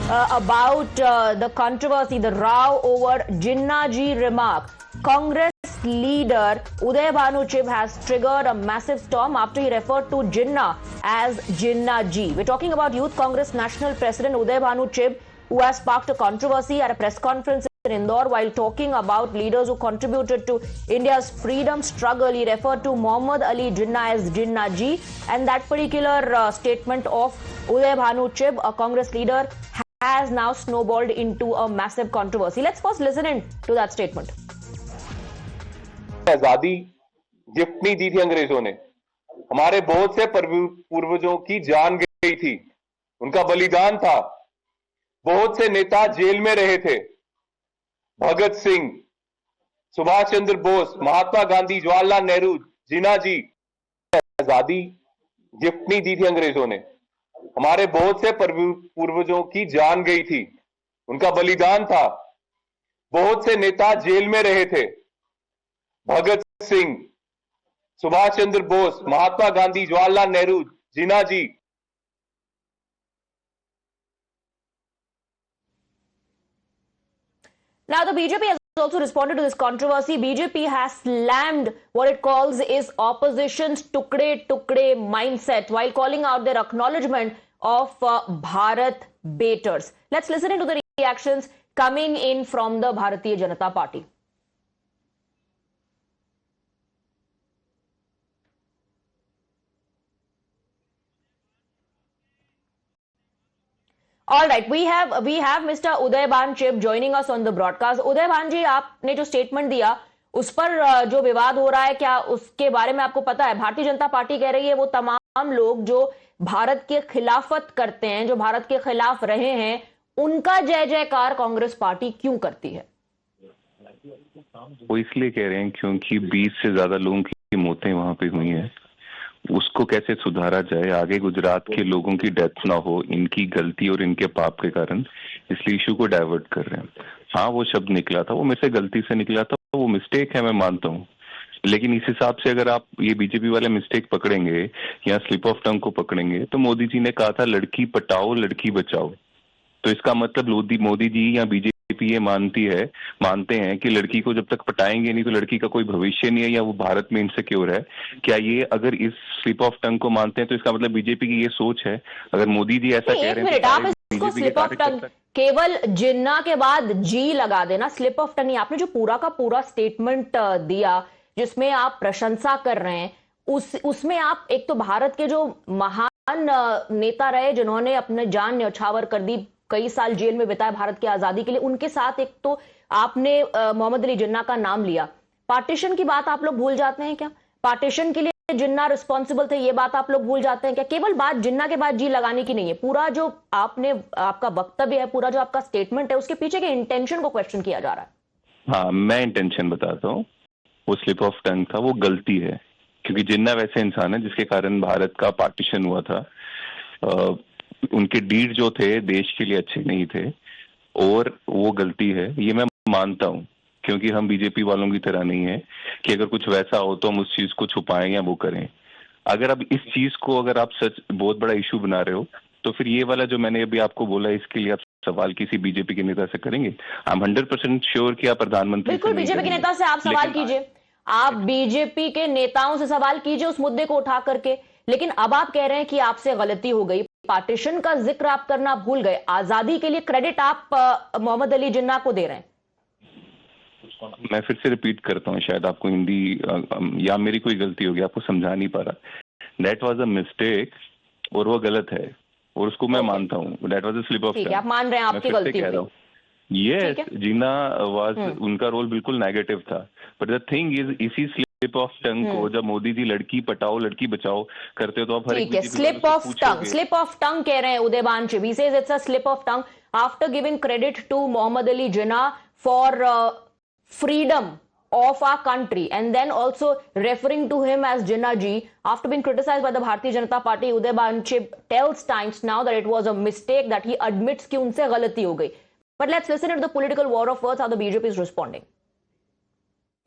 about the controversy, the row over Jinnah Ji remark. Congress leader Uday Bhanu Chib has triggered a massive storm after he referred to Jinnah as Jinnah Ji. We're talking about Youth Congress National President Uday Bhanu Chib, who has sparked a controversy at a press conference in Indore while talking about leaders who contributed to India's freedom struggle. He referred to Muhammad Ali Jinnah as Jinnah Ji, and that particular statement of Uday Bhanu Chib, a Congress leader, has now snowballed into a massive controversy. Let's first listen in to that statement. आजादी gift नहीं दी थी अंग्रेजों ने, हमारे बहुत से पूर्वजों की जान गई थी, उनका बलिदान था। बहुत से नेता जेल में रहे थे, भगत सिंह, सुभाष चंद्र बोस, महात्मा गांधी, जवाहरलाल नेहरू, जिन्ना जी। आजादी गिफ्ट नहीं दी थी अंग्रेजों ने, हमारे बहुत से पूर्वजों की जान गई थी, उनका बलिदान था। बहुत से नेता जेल में रहे थे, भगत सिंह, सुभाष चंद्र बोस, महात्मा गांधी, जवाहरलाल नेहरू, जिन्ना जी। Now, the BJP has also responded to this controversy. BJP has slammed what it calls is opposition's tukde mindset while calling out their acknowledgement of Bharat baiters. Let's listen into the reactions coming in from the Bharatiya Janata Party. All right, we have Mr. Uday Bhan Chib joining us on the broadcast. Uday Bhan जी, आपने जो statement दिया उस पर जो विवाद हो रहा है, क्या उसके बारे में आपको पता है? भारतीय जनता पार्टी कह रही है वो तमाम लोग जो भारत के खिलाफत करते हैं, जो भारत के खिलाफ रहे हैं, उनका जय जयकार कांग्रेस पार्टी क्यों करती है? वो इसलिए कह रहे हैं क्योंकि 20 से ज्यादा लोगों की मौतें वहां पे हुई हैं। उसको कैसे सुधारा जाए, आगे गुजरात के लोगों की डेथ ना हो इनकी गलती और इनके पाप के कारण, इसलिए इशू को डाइवर्ट कर रहे हैं। हाँ, वो शब्द निकला था, वो मेरे से गलती से निकला था, वो मिस्टेक है, मैं मानता हूँ। लेकिन इस हिसाब से अगर आप ये बीजेपी वाले मिस्टेक पकड़ेंगे या स्लिप ऑफ टंग को पकड़ेंगे, तो मोदी जी ने कहा था लड़की पटाओ लड़की बचाओ। तो इसका मतलब मोदी जी या बीजेपी ये मानते हैं कि लड़की को जब तक पटाएंगे नहीं तो लड़की का कोई भविष्य नहीं है, या वो भारत में इनसिक्योर है। क्या ये अगर इस स्लिप ऑफ टंग को मानते हैं तो इसका मतलब बीजेपी की ये सोच है? अगर मोदी जी ऐसा कह रहे हैं तो आप इसको स्लिप ऑफ टंग केवल जिन्ना के बाद जी लगा देना, स्लिप ऑफ टंग नहीं। आपने जो पूरा का पूरा स्टेटमेंट दिया जिसमें आप प्रशंसा कर रहे हैं, उसमें आप एक तो भारत के जो महान नेता रहे जिन्होंने अपने जान न्यौछावर कर दी, कई साल जेल में बिताए भारत की आजादी के लिए, उनके साथ एक तो आपने मोहम्मद अली जिन्ना का नाम लिया। पार्टीशन की बात आप लोग भूल जाते हैं क्या? पार्टीशन के लिए जिन्ना रिस्पॉन्सिबल थे, ये बात आप लोग भूल जाते हैं क्या? केवल बात जिन्ना के बाद जी लगाने की नहीं है, पूरा जो आपका वक्तव्य है, पूरा जो आपका स्टेटमेंट है, उसके पीछे के इंटेंशन को क्वेश्चन किया जा रहा है। हाँ, मैं इंटेंशन बताता हूँ। वो स्लिप ऑफ टंग था, वो गलती है, क्योंकि जिन्ना वैसे इंसान है जिसके कारण भारत का पार्टीशन हुआ था। उनके डीड जो थे देश के लिए अच्छे नहीं थे, और वो गलती है, ये मैं मानता हूँ। क्योंकि हम बीजेपी वालों की तरह नहीं है कि अगर कुछ वैसा हो तो हम उस चीज को छुपाएं या वो करें। अगर अब इस चीज को अगर आप सच बहुत बड़ा इशू बना रहे हो, तो फिर ये वाला जो मैंने अभी आपको बोला, इसके लिए आप सवाल किसी बीजेपी के नेता से करेंगे? आई एम 100% श्योर कि आप प्रधानमंत्री बिल्कुल बीजेपी के नेता से आप सवाल कीजिए, आप बीजेपी के नेताओं से सवाल कीजिए उस मुद्दे को उठा करके। लेकिन अब आप कह रहे हैं कि आपसे गलती हो गई, पार्टीशन का जिक्र आप करना भूल गए, आजादी के लिए क्रेडिट आप मोहम्मद अली जिन्ना को दे रहे हैं। मैं फिर से रिपीट करता हूँ, शायद आपको हिंदी या मेरी कोई गलती होगी, आपको समझा नहीं पा रहा। दैट वाज अ मिस्टेक, और वो गलत है, और उसको मैं मानता हूँ। That was a slip of tongue. आप मान रहे हैं आपकी गलती है? यस, जिन्ना वाज, उनका रोल बिल्कुल नेगेटिव था। बट द थिंग इज, इसी स्लिप ऑफ टंग को जब मोदी जी लड़की पटाओ लड़की बचाओ करते हो, तो आप हर एक स्लिप ऑफ टंग कह रहे हैं उदय भान Chib. He says it's a slip of tongue after giving credit to Muhammad Ali Jinnah for freedom of our country, and then also referring to him as Jinnah Ji after being criticized by the Bharatiya Janata Party. Uday Bhan Chib tells Times Now that it was a mistake, that he admits कि उनसे गलती हो गई. But let's listen to the political war of words, how the BJP is responding.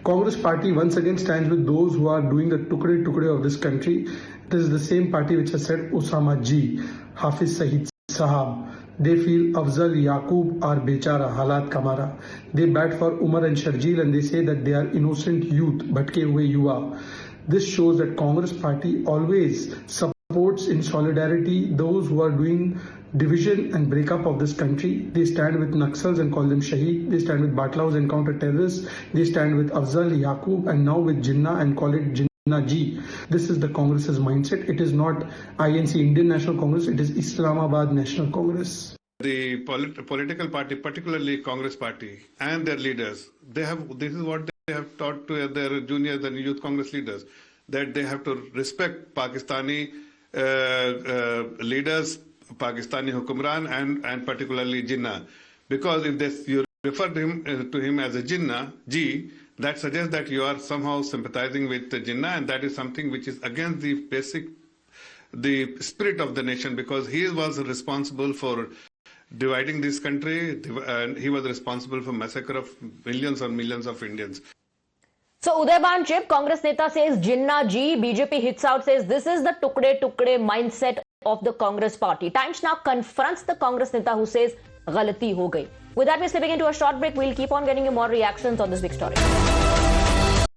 Congress party once again stands with those who are doing the tukde of this country. This is the same party which has said Osama Ji, Hafiz Saeed Sahab, They feel Afzal Yaqub are bechara, halat kamara. They bat for Umar and Sharjeel and they say that they are innocent youth, bhatke hue yuva. This shows that Congress party always supports in solidarity those who are doing division and breakup of this country. They stand with Naxals and call them Shaheed. They stand with Batlaus and counter terrorists. They stand with Afzal Yaqub and now with Jinnah and call it Jinnah Ji. This is the Congress's mindset. It is not INC, Indian National Congress. It is Islamabad National Congress. The political party, particularly Congress party and their leaders, this is what they have taught to their juniors and youth Congress leaders, that they have to respect Pakistani leaders, Pakistani Hukumran and particularly Jinnah. Because if you refer to him as a Jinnah, Ji, that suggests that you are somehow sympathizing with Jinnah, and that is something which is against the spirit of the nation, because he was responsible for dividing this country, and he was responsible for massacre of millions or millions of Indians. So Udayban Chip, Congress Neta says Jinnah Ji, BJP hits out, says this is the tukde mindset of the Congress party. Times now confronts the Congress Neta who says Ghalati ho gayi. With that, we're slipping into a short break. We'll keep on getting you more reactions on this big story.